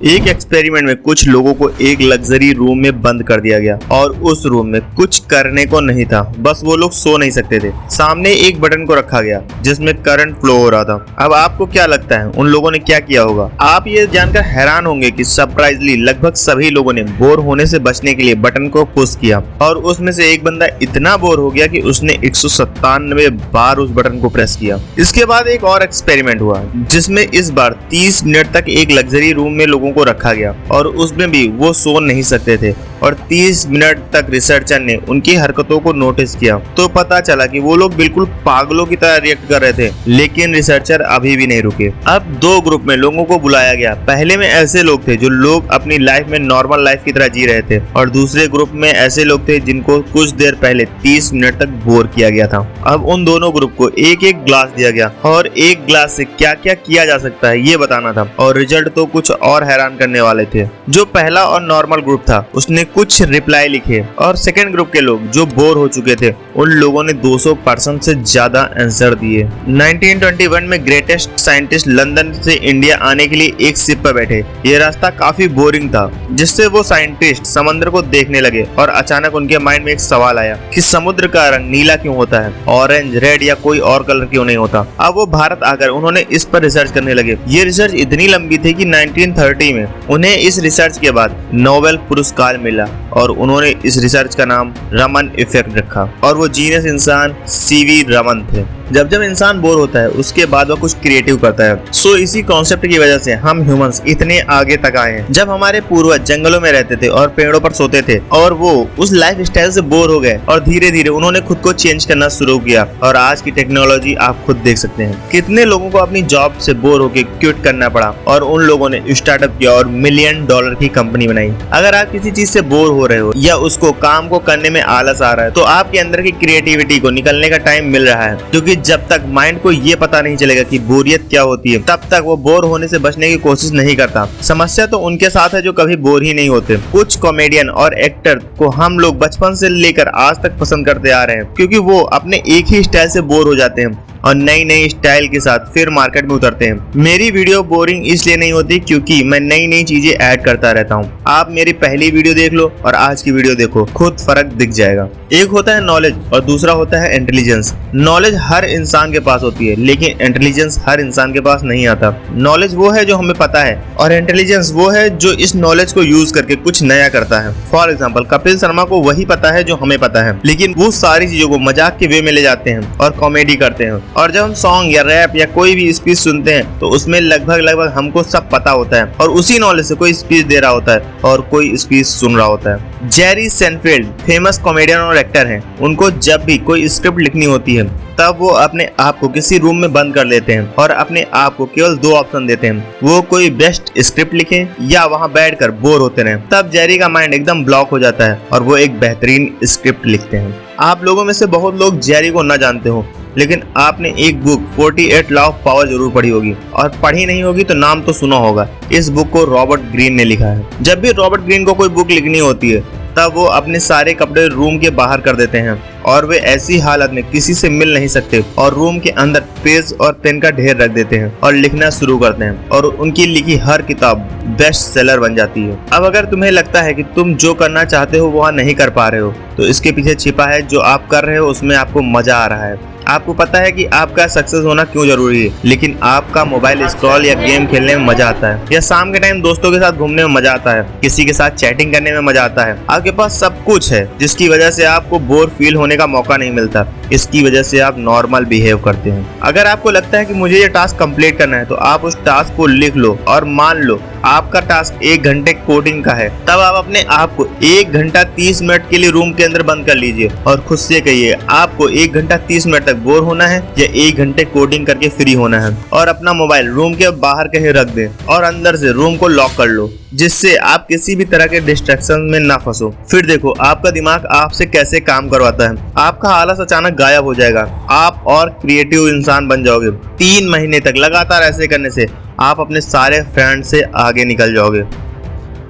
एक एक्सपेरिमेंट में कुछ लोगों को एक लग्जरी रूम में बंद कर दिया गया और उस रूम में कुछ करने को नहीं था, बस वो लोग सो नहीं सकते थे। सामने एक बटन को रखा गया जिसमें करंट फ्लो हो रहा था। अब आपको क्या लगता है उन लोगों ने क्या किया होगा? आप ये जानकर हैरान होंगे कि सरप्राइजली लगभग सभी लोगों ने बोर होने से बचने के लिए बटन को पुश किया और उसमें से एक बंदा इतना बोर हो गया कि उसने 197 बार उस बटन को प्रेस किया। इसके बाद एक और एक्सपेरिमेंट हुआ जिसमें इस बार 30 मिनट तक एक लग्जरी रूम में लोगों को रखा गया और उसमें भी वो सो नहीं सकते थे और 30 मिनट तक रिसर्चर ने उनकी हरकतों को नोटिस किया तो पता चला कि वो लोग बिल्कुल पागलों की तरह रिएक्ट कर रहे थे। लेकिन रिसर्चर अभी भी नहीं रुके। अब दो ग्रुप में लोगों को बुलाया गया। पहले में ऐसे लोग थे जो लोग अपनी लाइफ में नॉर्मल लाइफ की तरह जी रहे थे और दूसरे ग्रुप में ऐसे लोग थे जिनको कुछ देर पहले 30 मिनट तक बोर किया गया था। अब उन दोनों ग्रुप को एक एक ग्लास दिया गया और एक ग्लास से क्या क्या किया जा सकता है ये बताना था और रिजल्ट तो कुछ और हैरान करने वाले थे। जो पहला और नॉर्मल ग्रुप था उसने कुछ रिप्लाई लिखे और सेकंड ग्रुप के लोग जो बोर हो चुके थे उन लोगों ने 200% से ज्यादा आंसर दिए। 1921 में ग्रेटेस्ट साइंटिस्ट लंदन से इंडिया आने के लिए एक शिप पर बैठे। ये रास्ता काफी बोरिंग था जिससे वो साइंटिस्ट समुद्र को देखने लगे और अचानक उनके माइंड में एक सवाल आया कि समुद्र का रंग नीला क्यों होता है, ऑरेंज, रेड या कोई और कलर क्यों नहीं होता। अब वो भारत आकर उन्होंने इस पर रिसर्च करने लगे। ये रिसर्च इतनी लंबी थी कि 1930 में उन्हें इस रिसर्च के बाद नोबेल पुरस्कार मिला और उन्होंने इस रिसर्च का नाम रमन इफेक्ट रखा और वो जीनियस इंसान सीवी रमन थे। जब इंसान बोर होता है उसके बाद वह कुछ क्रिएटिव करता है। सो इसी कॉन्सेप्ट की वजह से हम ह्यूमंस इतने आगे तक आए हैं। जब हमारे पूर्वज जंगलों में रहते थे और पेड़ों पर सोते थे और वो उस लाइफ स्टाइल से बोर हो गए और धीरे धीरे उन्होंने खुद को चेंज करना शुरू किया और आज की टेक्नोलॉजी आप खुद देख सकते हैं। कितने लोगों को अपनी जॉब से बोर होकर क्विट करना पड़ा और उन लोगों ने स्टार्टअप किया और $1 मिलियन की कंपनी बनाई। अगर आप किसी चीज से बोर हो रहे हो या उसको काम को करने में आलस आ रहा है तो आपके अंदर की क्रिएटिविटी को निकलने का टाइम मिल रहा है, क्योंकि जब तक माइंड को ये पता नहीं चलेगा कि बोरियत क्या होती है तब तक वो बोर होने से बचने की कोशिश नहीं करता। समस्या तो उनके साथ है जो कभी बोर ही नहीं होते। कुछ कॉमेडियन और एक्टर को हम लोग बचपन से लेकर आज तक पसंद करते आ रहे हैं क्योंकि वो अपने एक ही स्टाइल से बोर हो जाते हैं और नई नई स्टाइल के साथ फिर मार्केट में उतरते हैं। मेरी वीडियो बोरिंग इसलिए नहीं होती क्योंकि मैं नई नई चीजें ऐड करता रहता हूँ। आप मेरी पहली वीडियो देख लो और आज की वीडियो देखो, खुद फर्क दिख जाएगा। एक होता है नॉलेज और दूसरा होता है इंटेलिजेंस। नॉलेज हर इंसान के पास होती है लेकिन इंटेलिजेंस हर इंसान के पास नहीं आता। नॉलेज वो है जो हमें पता है और इंटेलिजेंस वो है जो इस नॉलेज को यूज करके कुछ नया करता है। फॉर एग्जाम्पल कपिल शर्मा को वही पता है जो हमें पता है, लेकिन वो सारी चीजों को मजाक के वे में ले जाते हैं और कॉमेडी करते हैं। और जब हम सॉन्ग या रैप या कोई भी स्पीच सुनते हैं तो उसमें लगभग हमको सब पता होता है और उसी नॉलेज से कोई स्पीच दे रहा होता है और कोई स्पीच सुन रहा होता है। जेरी सेनफील्ड फेमस कॉमेडियन और एक्टर हैं। उनको जब भी कोई स्क्रिप्ट लिखनी होती है तब वो अपने आप को किसी रूम में बंद कर लेते हैं और अपने आप को केवल 2 ऑप्शन देते हैं, वो कोई बेस्ट स्क्रिप्ट लिखें या वहां बैठकर बोर होते रहें। तब जेरी का माइंड एकदम ब्लॉक हो जाता है और वो एक बेहतरीन स्क्रिप्ट लिखते हैं। आप लोगों में से बहुत लोग जेरी को न जानते हो, लेकिन आपने एक बुक 48 लॉ ऑफ पावर जरूर पढ़ी होगी और पढ़ी नहीं होगी तो नाम तो सुना होगा। इस बुक को रॉबर्ट ग्रीन ने लिखा है। जब भी रॉबर्ट ग्रीन को कोई बुक लिखनी होती है तब वो अपने सारे कपड़े रूम के बाहर कर देते हैं और वे ऐसी हालत में किसी से मिल नहीं सकते और रूम के अंदर पेज और पेन का ढेर रख देते हैं और लिखना शुरू करते हैं और उनकी लिखी हर किताब बेस्ट सेलर बन जाती है। अब अगर तुम्हें लगता है कि तुम जो करना चाहते हो वह नहीं कर पा रहे हो तो इसके पीछे छिपा है जो आप कर रहे हो उसमें आपको मजा आ रहा है। आपको पता है कि आपका सक्सेस होना क्यों जरूरी है, लेकिन आपका मोबाइल स्क्रॉल या गेम खेलने में मजा आता है या शाम के टाइम दोस्तों के साथ घूमने में मजा आता है, किसी के साथ चैटिंग करने में मजा आता है। आपके पास सब कुछ है जिसकी वजह से आपको बोर फील होने का मौका नहीं मिलता। इसकी वजह से आप नॉर्मल बिहेव करते हैं। अगर आपको लगता है कि मुझे ये टास्क कंप्लीट करना है तो आप उस टास्क को लिख लो और मान लो आपका टास्क 1 घंटे कोडिंग का है, तब आप अपने आप को 1 घंटा 30 मिनट के लिए रूम के अंदर बंद कर लीजिए और खुद से कहिए आपको 1 घंटा 30 मिनट तक बोर होना है या 1 घंटे कोडिंग करके फ्री होना है। और अपना मोबाइल रूम के बाहर कहीं रख दें और अंदर से रूम को लॉक कर लो जिससे आप किसी भी तरह के डिस्ट्रैक्शन में ना फंसो। फिर देखो आपका दिमाग आपसे कैसे काम करवाता है। आपका आलस अचानक गायब हो जाएगा, आप और क्रिएटिव इंसान बन जाओगे। 3 महीने तक लगातार ऐसे करने से आप अपने सारे फ्रेंड से आगे निकल जाओगे।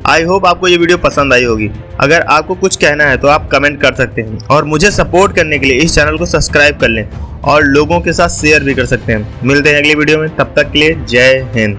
आई होप आपको ये वीडियो पसंद आई होगी। अगर आपको कुछ कहना है तो आप कमेंट कर सकते हैं और मुझे सपोर्ट करने के लिए इस चैनल को सब्सक्राइब कर लें और लोगों के साथ शेयर भी कर सकते हैं। मिलते हैं अगली वीडियो में, तब तक के लिए जय हिंद।